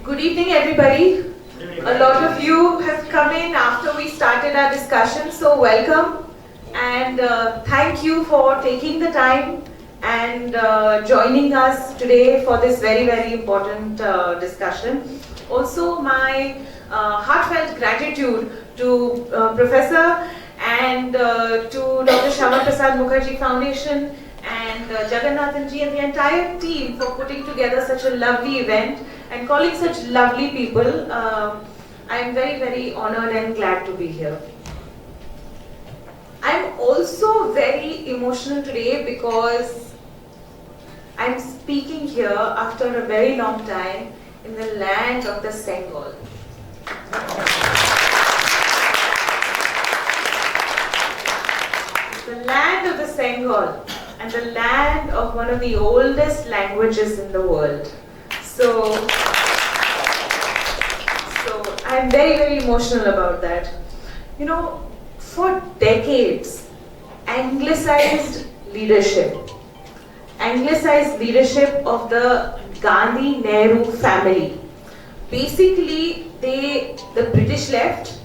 Good evening, everybody. A lot of you have come in after we started our discussion, so welcome and thank you for taking the time and joining us today for this very, very important discussion. Also, my heartfelt gratitude to Professor and to Dr. Syaama Prasad Mukherjee Foundation and Jagannathanji and the entire team for putting together such a lovely event and calling such lovely people. I am very, very honored and glad to be here. I am also very emotional today because I am speaking here after a very long time in the land of the Sengal. The land of the Sengal and the land of one of the oldest languages in the world. So I am very, very emotional about that. You know, for decades, Anglicized leadership of the Gandhi-Nehru family. Basically, the British left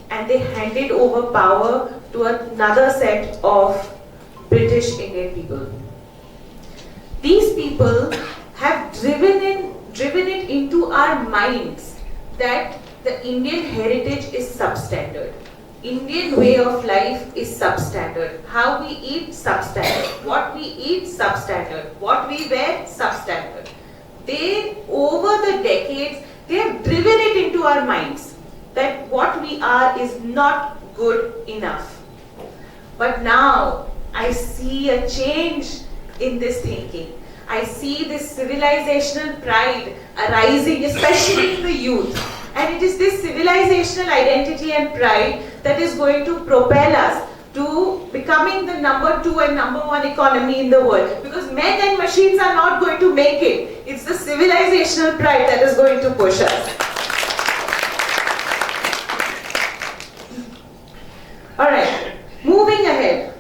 and they handed over power to another set of British Indian people. These people have driven it into our minds that the Indian heritage is substandard. Indian way of life is substandard. How we eat, substandard. What we eat, substandard. What we wear, substandard. Over the decades, they have driven it into our minds that what we are is not good enough. But now, I see a change in this thinking. I see this civilizational pride arising, especially in the youth. And it is this civilizational identity and pride that is going to propel us to becoming the number 2 and number 1 economy in the world. Because men and machines are not going to make it. It's the civilizational pride that is going to push us. Alright, moving ahead.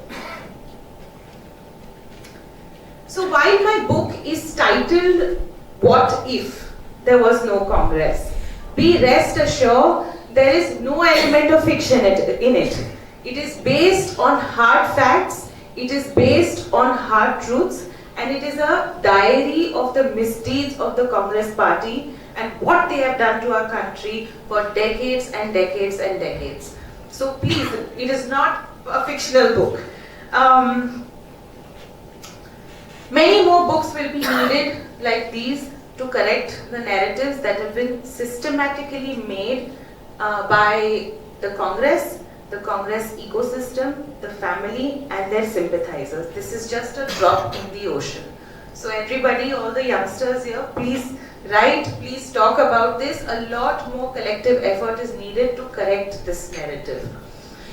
So while my book is titled, What If There Was No Congress? Be rest assured, there is no element of fiction in it. It is based on hard facts, it is based on hard truths, and it is a diary of the misdeeds of the Congress party and what they have done to our country for decades and decades and decades. So please, it is not a fictional book. Many more books will be needed like these to correct the narratives that have been systematically made by the Congress ecosystem, the family and their sympathizers. This is just a drop in the ocean. So everybody, all the youngsters here, please write, please talk about this. A lot more collective effort is needed to correct this narrative.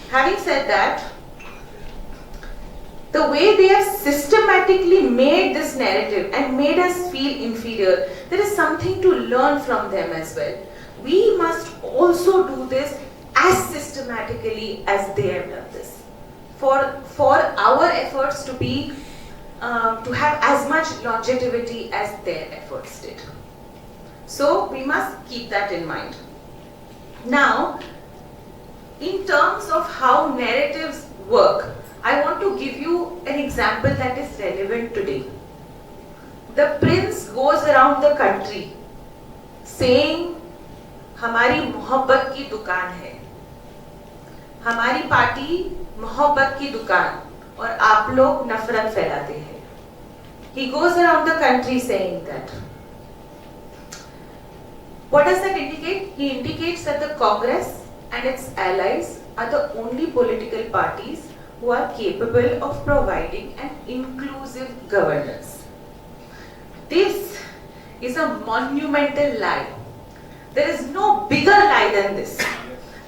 Having said that, the way they have systematically made this narrative and made us feel inferior, there is something to learn from them as well. We must also do this as systematically as they have done this. For our efforts to have as much longevity as their efforts did. So we must keep that in mind. Now, in terms of how narratives work, I want to give you an example that is relevant today. The prince goes around the country saying, हमारी मोहब्बत की दुकान है, हमारी party मोहब्बत की दुकान और आप लोग नफरत फैलाते हैं. He goes around the country saying that. What does that indicate? He indicates that the Congress and its allies are the only political parties who are capable of providing an inclusive governance. This is a monumental lie. There is no bigger lie than this.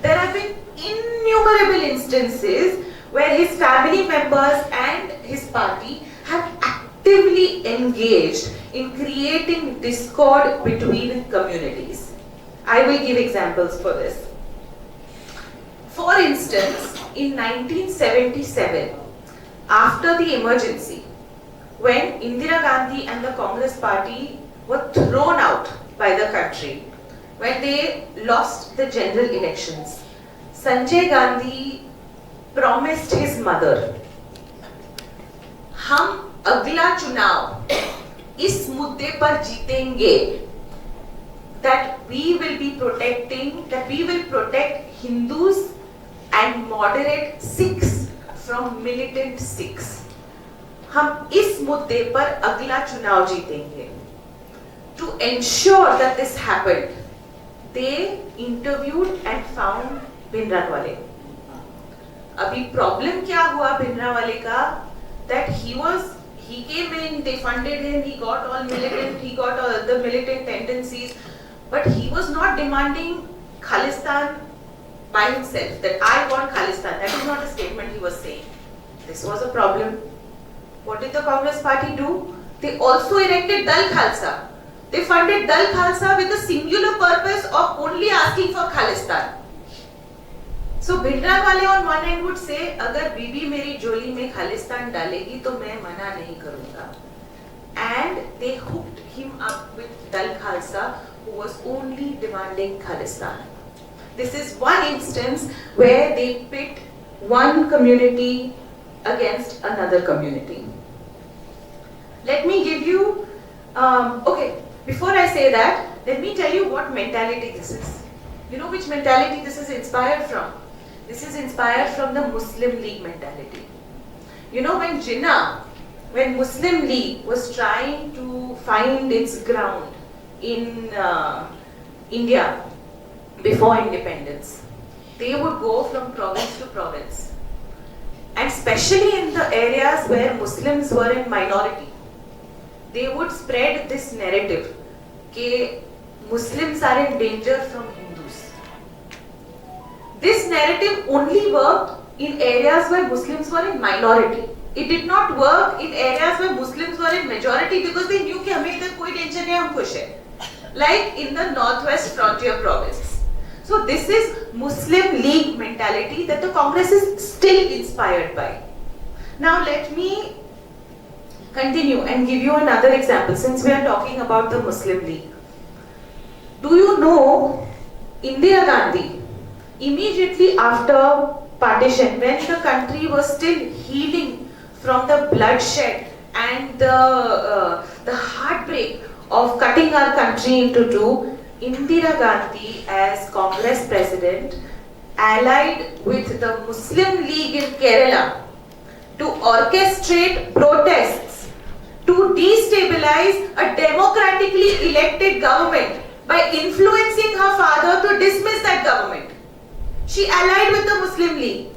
There have been innumerable instances where his family members and his party have actively engaged in creating discord between communities. I will give examples for this. For instance, in 1977, after the emergency, when Indira Gandhi and the Congress party were thrown out by the country, when they lost the general elections, Sanjay Gandhi promised his mother, हम अगला चुनाव इस मुद्दे पर जीतेंगे, that we will protect Hindus and moderate Sikhs from militant Sikhs. हम इस मुद्दे पर अगला चुनाव जीतेंगे. To ensure that this happened, they interviewed and found Bhindranwale. अभी प्रॉब्लम क्या हुआ भिंडरावाले का? That he came in, they funded him, he got all militant, he got all the militant tendencies, but he was not demanding Khalistan by himself, that I want Khalistan. That is not a statement he was saying. This was a problem. What did the Congress party do? They also erected Dal Khalsa. They funded Dal Khalsa with the singular purpose of only asking for Khalistan. So Bhindranwale on one end would say, अगर बीबी मेरी जोली में खालिस्तान डालेगी तो मैं मना नहीं करूँगा. And they hooked him up with Dal Khalsa, who was only demanding Khalistan. This is one instance where they pit one community against another community. Let me give you, okay, before I say that, let me tell you what mentality this is. You know which mentality this is inspired from? This is inspired from the Muslim League mentality. You know, when Muslim League was trying to find its ground in India before independence, they would go from province to province. And especially in the areas where Muslims were in minority, they would spread this narrative that Muslims are in danger from Hindus. This narrative only worked in areas where Muslims were in minority. It did not work in areas where Muslims were in majority because they knew that हमें इधर कोई tension नहीं, हम खुश हैं. Like in the Northwest Frontier Province. So this is Muslim League mentality that the Congress is still inspired by. Now let me continue and give you another example since we are talking about the Muslim League. Do you know Indira Gandhi, immediately after partition, when the country was still healing from the bloodshed and the heartbreak of cutting our country into two, Indira Gandhi as Congress president allied with the Muslim League in Kerala to orchestrate protests to destabilize a democratically elected government by influencing her father to dismiss that government. She allied with the Muslim League.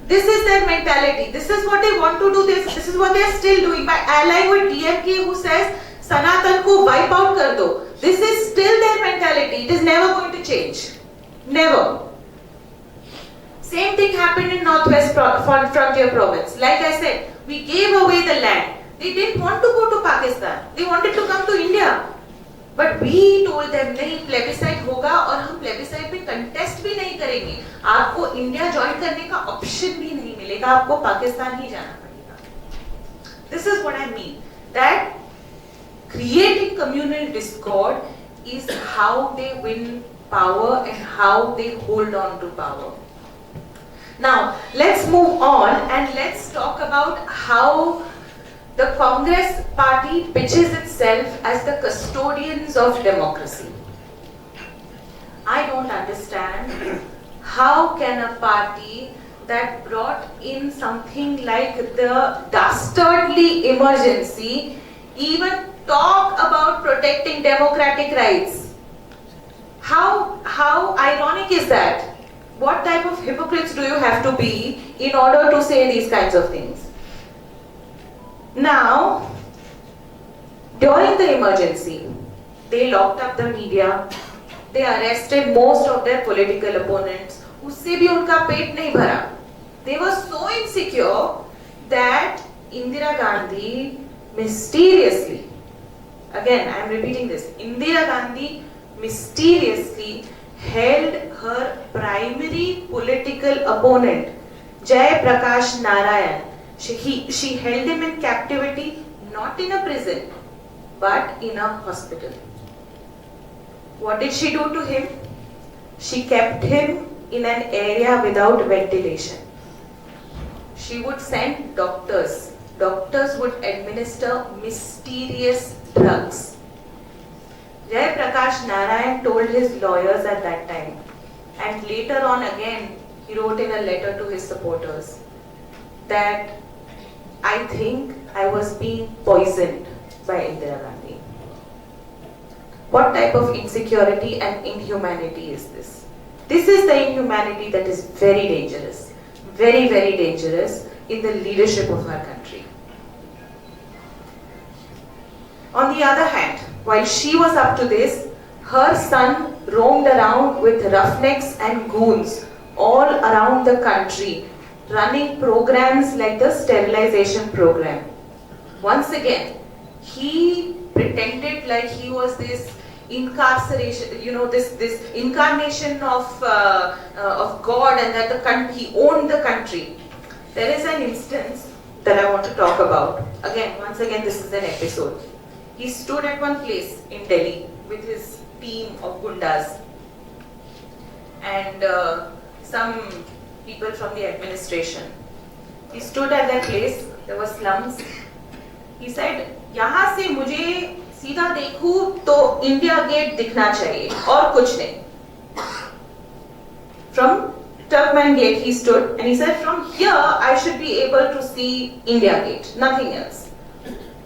This is their mentality. This is what they want to do. This is what they are still doing by allying with DMK, who says Sanatan ko wipe out kar do. This is still their mentality. It is never going to change. Never. Same thing happened in Northwest Frontier Province. Like I said, we gave away the land. They didn't want to go to Pakistan. They wanted to come to India. But we told them, नहीं plebiscite होगा और हम plebiscite पे contest भी नहीं करेंगे. आपको India join करने का ऑप्शन भी नहीं मिलेगा. आपको पाकिस्तान ही जाना पड़ेगा. This is what I mean. That creating communal discord is how they win power and how they hold on to power. Now, let's move on and let's talk about how the Congress party pitches itself as the custodians of democracy. I don't understand how can a party that brought in something like the dastardly emergency even talk about protecting democratic rights. How ironic is that? What type of hypocrites do you have to be in order to say these kinds of things? Now, during the emergency, they locked up the media, they arrested most of their political opponents, उससे भी उनका पेट नहीं भरा. They were so insecure that Indira Gandhi mysteriously, again I am repeating this, Indira Gandhi mysteriously held her primary political opponent, Jai Prakash Narayan. She held him in captivity, not in a prison, but in a hospital. What did she do to him? She kept him in an area without ventilation. She would send doctors. Doctors would administer mysterious drugs. Jai Prakash Narayan told his lawyers at that time, and later on again, he wrote in a letter to his supporters that I think I was being poisoned by Indira Gandhi. What type of insecurity and inhumanity is this? This is the inhumanity that is very dangerous, very, very dangerous in the leadership of our country. On the other hand, while she was up to this, her son roamed around with roughnecks and goons all around the country, running programs like the sterilization program. Once again, he pretended like he was this incarceration, this incarnation of God, and that he owned the country. There is an instance that I want to talk about. Once again, this is an episode. He stood at one place in Delhi with his team of gundas and some people from the administration. He stood at that place, there were slums. He said, यहाँ से मुझे सीधा देखूं तो India gate दिखना चाहिए और कुछ नहीं. From Turkman Gate he stood and he said, from here I should be able to see India Gate, nothing else.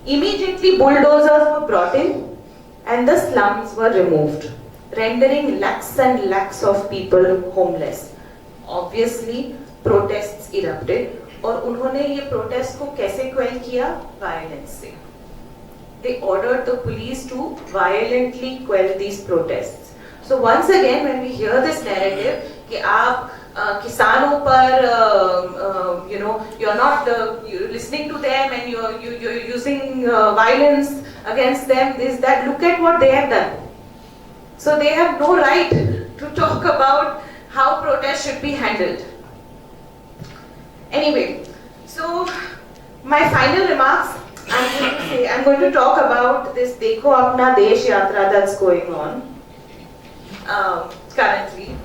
Immediately bulldozers were brought in and the slums were removed, rendering lakhs and lakhs of people homeless. Obviously, protests erupted और उन्होंने ये protest को कैसे quell किया? Violence से. They ordered the police to violently quell these protests. So once again, when we hear this narrative कि आप किसानों पर you're not you're listening to them and you're using violence against them, is that look at what they have done. So they have no right to talk about how protests should be handled. Anyway, so my final remarks, I'm going to talk about this Dekho Apna Desh Yatra that's going on currently,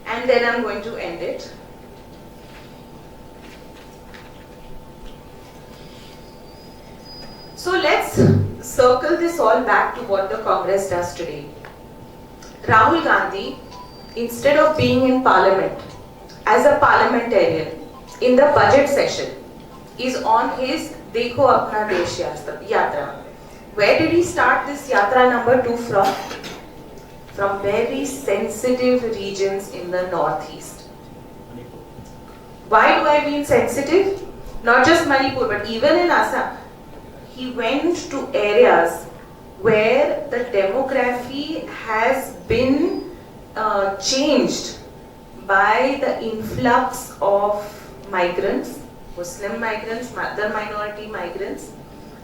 and then I'm going to end it. So let's circle this all back to what the Congress does today. Rahul Gandhi, instead of being in Parliament as a parliamentarian in the budget session, is on his Dekho Apna Desh Yatra. Where did he start this Yatra number 2 from? From very sensitive regions in the northeast. Why do I mean sensitive? Not just Manipur, but even in Assam. He went to areas where the demography has been changed by the influx of migrants, Muslim migrants, other minority migrants,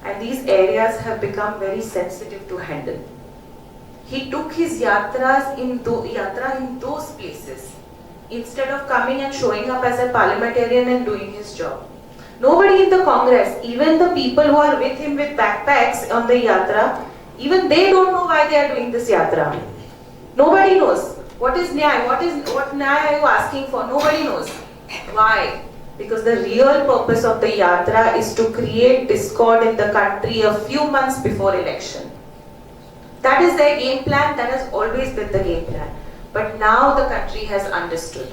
and these areas have become very sensitive to handle. He took his yatra in those places instead of coming and showing up as a parliamentarian and doing his job. Nobody in the Congress, even the people who are with him with backpacks on the yatra, even they don't know why they are doing this yatra. Nobody knows. What is Nyay? What Nyay are you asking for? Nobody knows. Why? Because the real purpose of the yatra is to create discord in the country a few months before election. That is their game plan. That has always been the game plan. But now the country has understood.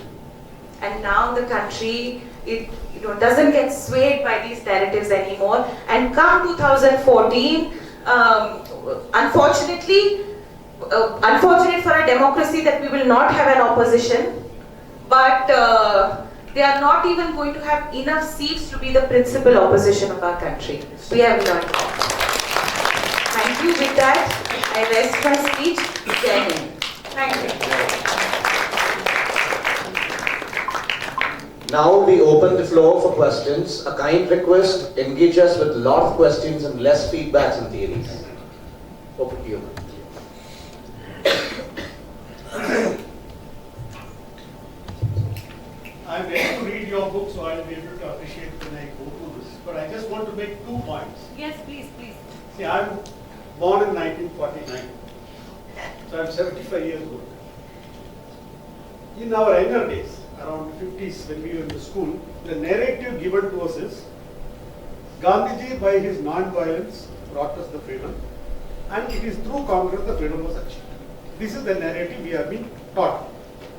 And now the country doesn't get swayed by these narratives anymore. And come 2014, unfortunate for a democracy that we will not have an opposition, but they are not even going to have enough seats to be the principal opposition of our country. We have learned that. Thank you. With that, I rest my speech. Jai Hind. Thank you. Now we open the floor for questions. A kind request, engage us with a lot of questions and less feedbacks and theories. Over to you. I'm ready to read your book, so I'll be able to appreciate when I go through this. But I just want to make 2 points. Yes, please, please. See, I'm born in 1949. So I'm 75 years old. In our younger days, around 50s when we were in the school, the narrative given to us is Gandhiji by his non-violence brought us the freedom, and it is through Congress the freedom was achieved. This is the narrative we have been taught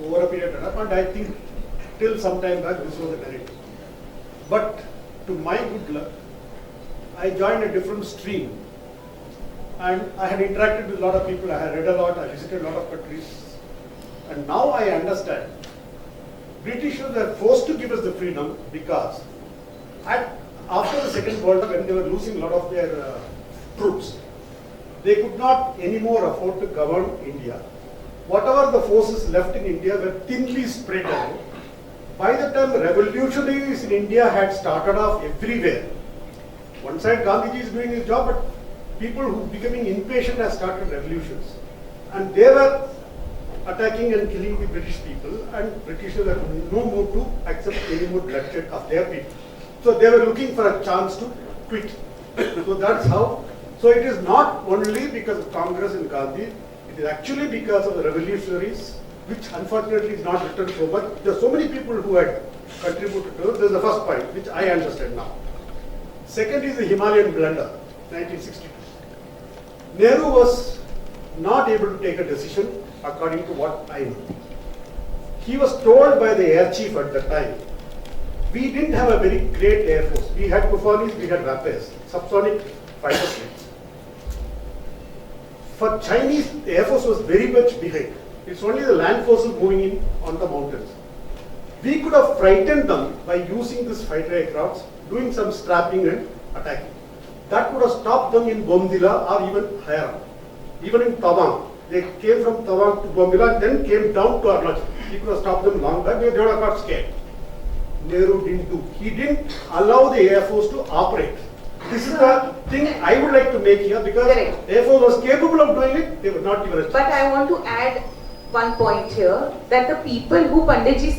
over a period of time, and I think till some time back this was the narrative. But to my good luck, I joined a different stream, and I had interacted with a lot of people, I had read a lot, I visited a lot of countries, and now I understand Britishers were forced to give us the freedom because after the Second World War, when they were losing a lot of their troops, they could not anymore afford to govern India. Whatever the forces left in India were thinly spread out. By the time the revolutionaries in India had started off everywhere, one side Gandhiji is doing his job, but people who were becoming impatient have started revolutions. And they were attacking and killing the British people, and Britishers were no more to accept any more bloodshed of their people. So they were looking for a chance to quit. So that's how. So it is not only because of Congress and Gandhi, it is actually because of the revolutionaries, which unfortunately is not written so much. There are so many people who had contributed to it. This is the first point, which I understand now. Second is the Himalayan blunder, 1962. Nehru was not able to take a decision according to what I know. He was told by the air chief at the time, we didn't have a very great air force. We had Tufanis, we had Rapids, subsonic fighter planes. For Chinese, the air force was very much behind. It's only the land forces moving in on the mountains. We could have frightened them by using these fighter aircrafts, doing some strapping and attacking. That would have stopped them in Bomdila or even higher up. Even in Tawang. They came from Tawang to Bomdila and then came down to Arunachal. He could have stopped them long back, they would have got scared. Nehru didn't do. He didn't allow the Air Force to operate. This is the thing I would like to make here, because Correct. Air Force was capable of doing it, they were not given a chance. But I want to add one point here, that the people who Panditji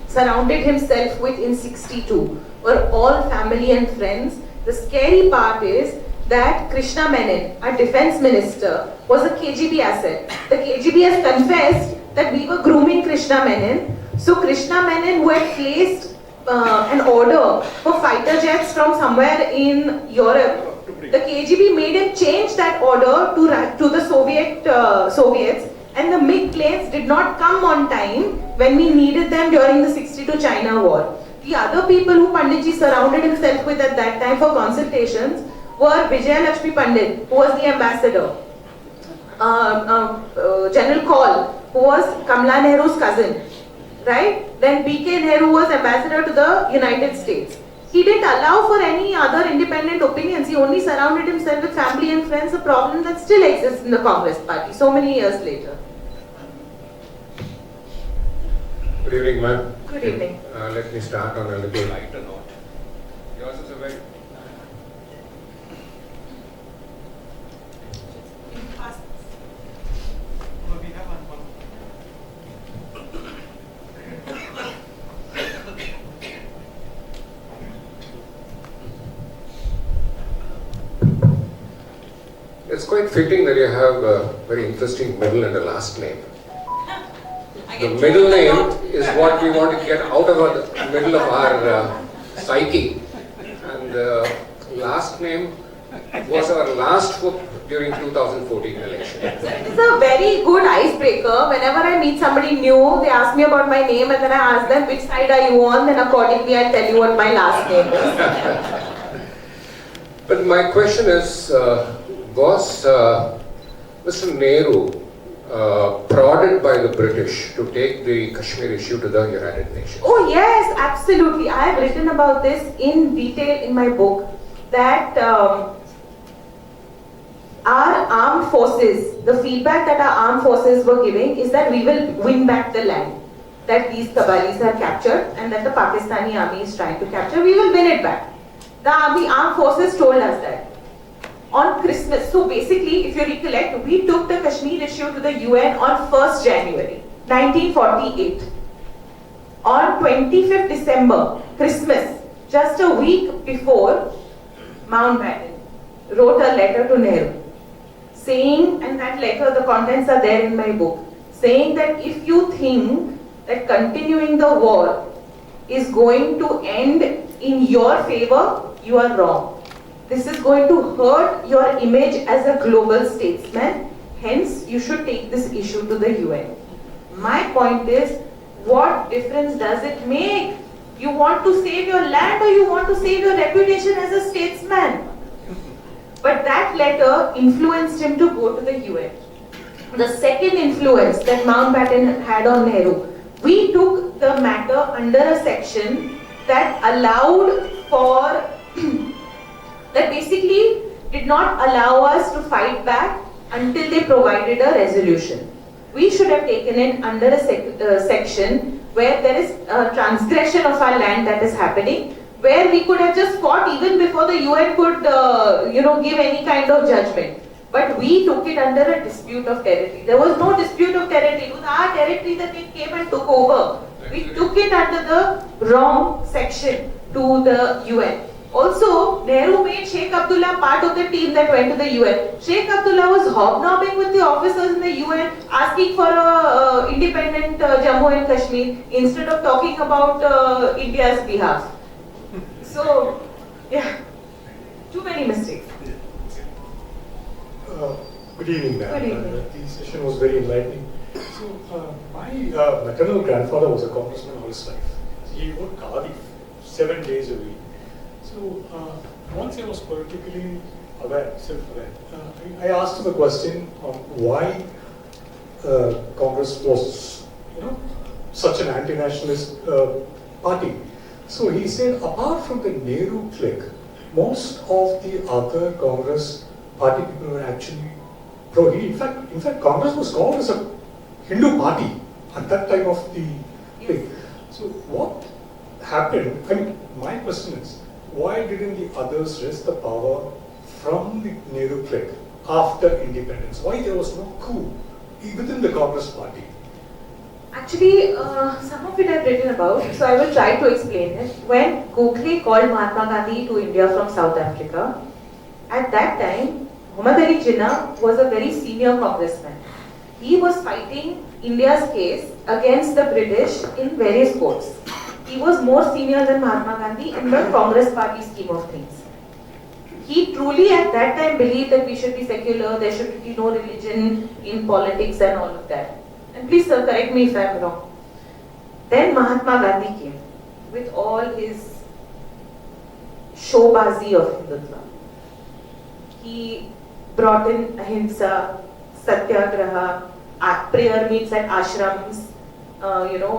surrounded himself with in 62 were all family and friends. The scary part is that Krishna Menon, our defense minister, was a KGB asset. The KGB has confessed that we were grooming Krishna Menon. So Krishna Menon, who had placed an order for fighter jets from somewhere in Europe, the KGB made him change that order to the Soviets, and the MiG planes did not come on time when we needed them during the 62 China war. The other people who Panditji surrounded himself with at that time for consultations were Vijaya Lakshmi Pandit, who was the ambassador, General Kaul, who was Kamala Nehru's cousin, right? Then B.K. Nehru was ambassador to the United States. He didn't allow for any other independent opinions. He only surrounded himself with family and friends, a problem that still exists in the Congress party so many years later. Good evening, ma'am. Good evening. Let me start on a little lighter note. Yours is a very... We have one. It's quite fitting that you have a very interesting middle and a last name. The middle name is what we want to get out of the middle of our psyche. And the last name was our last hope during 2014 election. It's a very good icebreaker. Whenever I meet somebody new, they ask me about my name and then I ask them which side are you on, then accordingly I tell you what my last name is. But my question is, was Mr. Nehru prodded by the British to take the Kashmir issue to the United Nations? Oh yes, absolutely. I have written about this in detail in my book, that our armed forces, the feedback that our armed forces were giving is that we will win back the land that these Kabalis have captured and that the Pakistani army is trying to capture. We will win it back. The armed forces told us that. On Christmas, so basically, if you recollect, we took the Kashmir issue to the UN on 1st January 1948. On 25th December, Christmas, just a week before, Mountbatten wrote a letter to Nehru saying, and that letter, the contents are there in my book, saying that if you think that continuing the war is going to end in your favor, you are wrong. This is going to hurt your image as a global statesman. Hence, you should take this issue to the UN. My point is, what difference does it make? You want to save your land or you want to save your reputation as a statesman? But that letter influenced him to go to the UN. The second influence that Mountbatten had on Nehru, we took the matter under a section that allowed for, that basically did not allow us to fight back until they provided a resolution. We should have taken it under a section where there is a transgression of our land that is happening, where we could have just fought even before the UN could, give any kind of judgment. But we took it under a dispute of territory. There was no dispute of territory. It was our territory that they came and took over. We took it under the wrong section to the UN. Also, Nehru made Sheikh Abdullah part of the team that went to the UN. Sheikh Abdullah was hobnobbing with the officers in the UN, asking for a independent Jammu and Kashmir instead of talking about India's behalf. So, yeah, too many mistakes. Good evening, ma'am. Good evening. The session was very enlightening. So, my maternal grandfather was a congressman all his life. He wore khadi 7 days a week. So, once I was politically aware, self-aware, I asked him a question on why Congress was, such an anti-nationalist party. So he said, apart from the Nehru clique, most of the other Congress party people were actually pro-Hindi. In fact, Congress was called as a Hindu party at that time of the thing. So what happened? I mean, my question is, why didn't the others wrest the power from the Nehru clique after independence? Why there was no coup within the Congress party? Actually, some of it I've written about, so I will try to explain it. When Gokhale called Mahatma Gandhi to India from South Africa, at that time, Muhammad Ali Jinnah was a very senior congressman. He was fighting India's case against the British in various courts. He was more senior than Mahatma Gandhi in the Congress party scheme of things. He truly at that time believed that we should be secular, there should be no religion in politics and all of that. And please sir, correct me if I am wrong. Then Mahatma Gandhi came with all his showbazi of Hindutva. He brought in ahimsa, satyagraha, prayer meets at ashrams,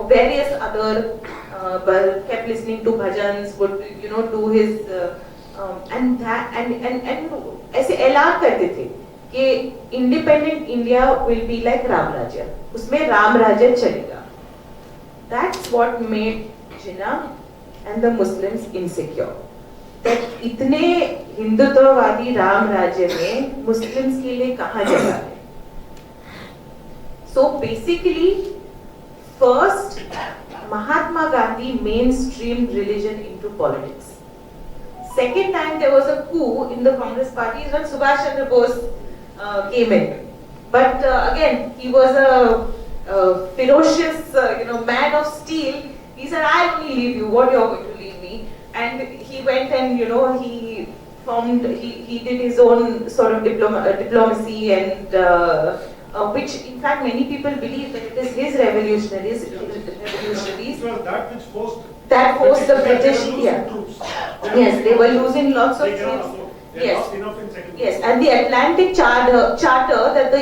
various other, kept listening to bhajans, would do his and ऐसे ऐलान करते थे कि independent India will be like Ram Rajya. उसमें राम राज्य चलेगा. That's what made Jinnah and the Muslims insecure. That इतने हिंदुत्ववादी राम राज्य में Muslims के लिए कहाँ जगह है? So basically, first Mahatma Gandhi mainstreamed religion into politics. Second time there was a coup in the Congress party is when Subhash Chandra Bose came in. But again, he was a ferocious, man of steel. He said, "I'll only leave you. What you're going to leave me?" And he went and he formed. He did his own sort of diplomacy and which, in fact, many people believe that it is his revolutionaries. It was that which forced. That forced the British. Yeah. Troops. Yes, they were losing lots of They cannot troops. afford. They Yes. lost enough in second. Yes, and the Atlantic Charter that the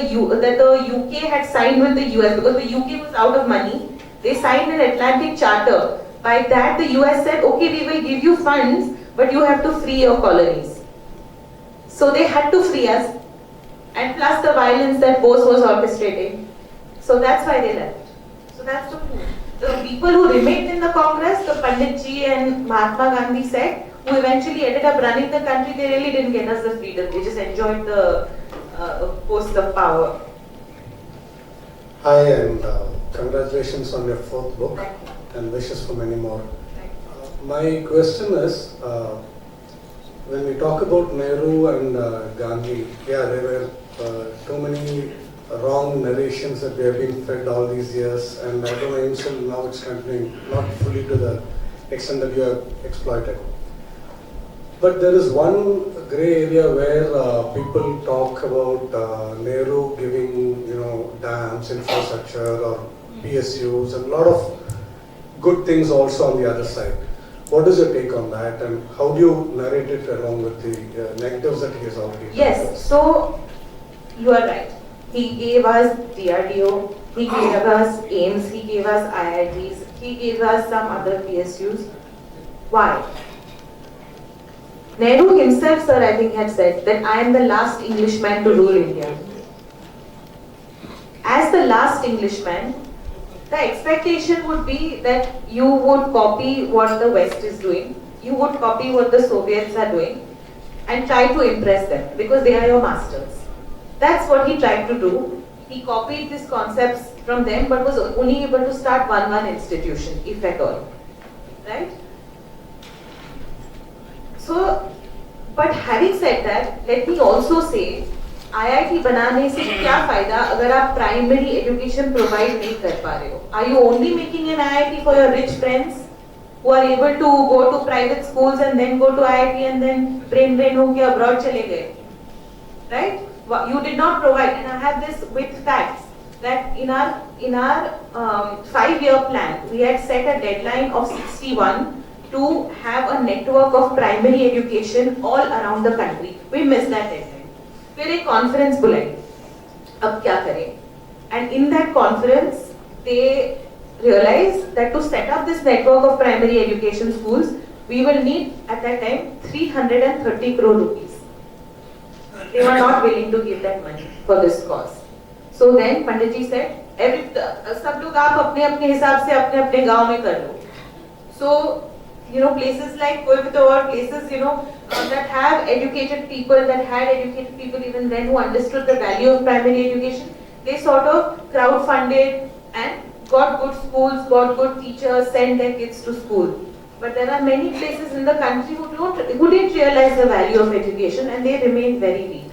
UK had signed with the US, because the UK was out of money, they signed an Atlantic Charter. By that, the US said, "Okay, we will give you funds, but you have to free your colonies." So they had to free us, and plus the violence that Bose was orchestrating. So that's why they left. So that's the coup. The people who remained in the Congress, the Panditji and Mahatma Gandhi said, who eventually ended up running the country, they really didn't get us the freedom. They just enjoyed the post of power. Hi, and congratulations on your 4th book, Thank you. and wishes for many more. Thank you. My question is, when we talk about Nehru and Gandhi, yeah, they were too many wrong narrations that we have been fed all these years, and I don't know, even still now it's continuing, not fully to the extent that you have exploited. But there is one grey area where people talk about Nehru giving, dams, infrastructure, or PSUs, and a lot of good things also on the other side. What is your take on that, and how do you narrate it along with the negatives that he has already done? Yes, so you are right. He gave us DRDO, he gave us AIMS, he gave us IITs, he gave us some other PSUs. Why? Nehru himself, sir, I think had said that I am the last Englishman to rule India. As the last Englishman, the expectation would be that you would copy what the West is doing, you would copy what the Soviets are doing, and try to impress them because they are your masters. That's what he tried to do. He copied these concepts from them but was only able to start one institution, if at all. Right? So, but having said that, let me also say, IIT बनाने से क्या फायदा अगर आप primary education provide नहीं कर पा रहे हो? Are you only making an IIT for your rich friends who are able to go to private schools and then go to IIT and then brain drain होके abroad चले गए? Right? You did not provide, and I have this with facts that in our 5-year plan we had set a deadline of 61 to have a network of primary education all around the country. We missed that deadline. फिर एक conference बुलाई. अब क्या करें? And in that conference, they realized that to set up this network of primary education schools, we will need at that time 330 crore rupees. They were not willing to give that money for this cause. So then Pandit ji said, सब लोग आप अपने अपने हिसाब से अपने अपने गांव में कर लो. So places like Coimbatore, places that have educated people, that had educated people even then who understood the value of primary education, they sort of crowdfunded and got good schools, got good teachers, sent their kids to school. But there are many places in the country who didn't realize the value of education, and they remain very weak.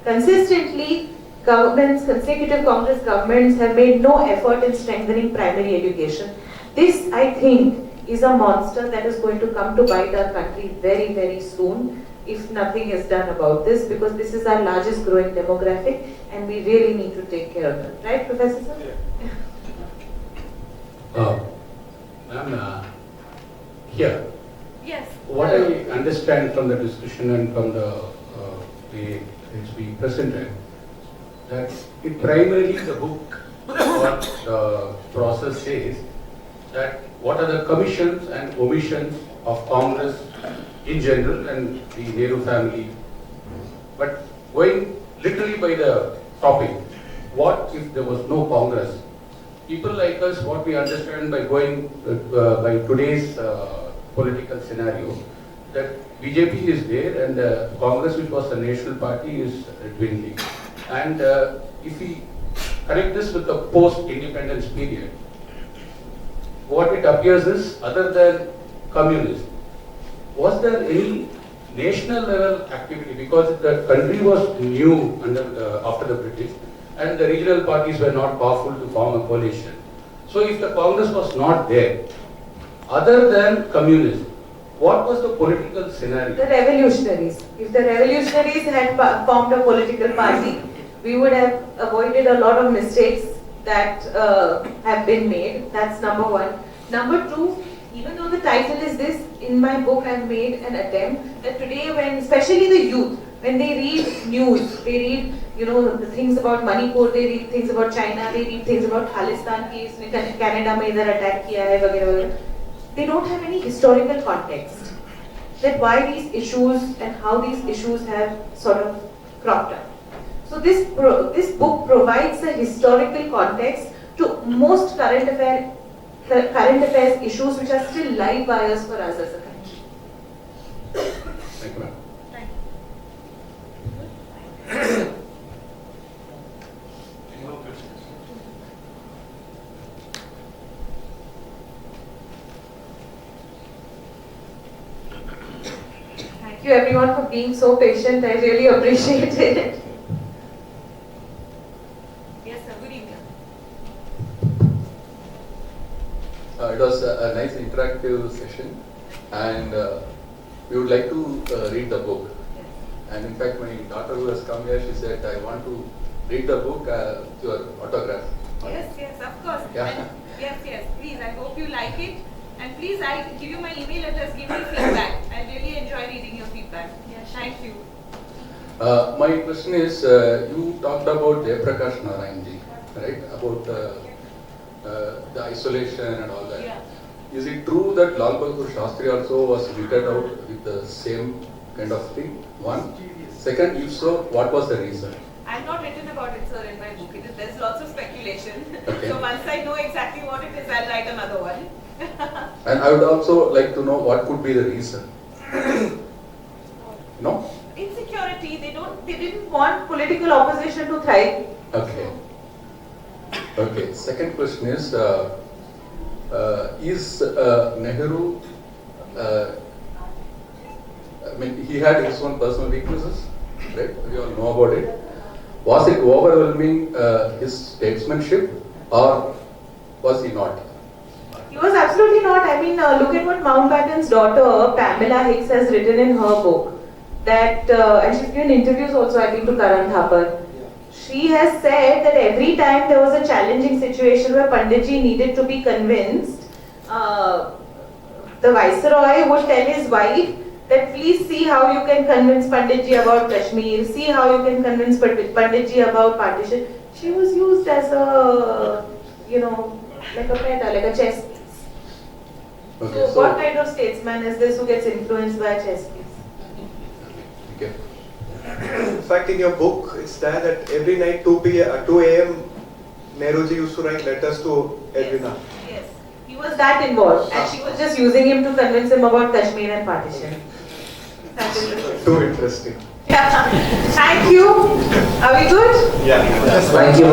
Consistently, consecutive Congress governments have made no effort in strengthening primary education. This, I think, is a monster that is going to come to bite our country very, very soon if nothing is done about this, because this is our largest growing demographic and we really need to take care of it. Right, Professor Sir? Ma'am, here. Yes. What I understand from the discussion and from the way it's being presented, that it primarily the book or the process says that what are the commissions and omissions of Congress in general and the Nehru family. But going literally by the topic, what if there was no Congress? People like us, what we understand by going by today's political scenario, that BJP is there and Congress, which was the national party, is dwindling. And if we connect this with the post-independence period, what it appears is, other than communism, was there any national level activity? Because the country was new after the British, and the regional parties were not powerful to form a coalition. So if the Congress was not there, other than communism, what was the political scenario? The revolutionaries. If the revolutionaries had formed a political party, we would have avoided a lot of mistakes that have been made. That's number one. Number two, even though the title is this, in my book I've made an attempt that today, when especially the youth, when they read news, they read the things about Manipur, they read things about China, they read things about Khalistan case, Canada mein idhar attack kiya hai, वगैरह वगैरह. They don't have any historical context that why these issues and how these issues have sort of cropped up. So this book provides a historical context to most current affairs issues which are still live wires for us as a country. Thank you, ma'am. Thank you. Thank you everyone for being so patient. I really appreciate it. interactive session, and we would like to read the book. And in fact, my daughter who has come here, she said, I want to read the book, your autograph. Yes, of course. Yeah. And yes, please, I hope you like it. And please, I give you my email address, give me feedback. I really enjoy reading your feedback. Yes, thank you. My question is, you talked about Jayaprakash Narayanji, right? About the isolation and all that. Yeah. Is it true that Lal Bahadur Shastri also was weeded out with the same kind of thing? One. Second, if so, what was the reason? I have not written about it, sir, in my book. There's lots of speculation. Okay. So once I know exactly what it is, I'll write another one. And I would also like to know what could be the reason. No? Insecurity, They didn't want political opposition to thrive. Okay. Okay. Second question is Nehru, I mean, he had his own personal weaknesses, right? We all know about it. Was it overwhelming his statesmanship, or was he not? He was absolutely not. I mean, look at what Mountbatten's daughter, Pamela Hicks, has written in her book. That, and she's given interviews also, I think, to Karan Thapar. She has said that every time there was a challenging situation where Panditji needed to be convinced, the Viceroy would tell his wife that please see how you can convince Panditji about Kashmir, see how you can convince Panditji about partition. She was used as a, like a pet, like a chess piece. Okay, So what kind of statesman is this who gets influenced by a chess piece? Okay. In fact, in your book, it's there that every night 2 a.m. Nehruji used to write letters to Edwina. Yes, he was that involved, and she was just using him to convince him about Kashmir and partition. That is the question. Too interesting. Yeah. Thank you. Are we good? Yeah. Thank you.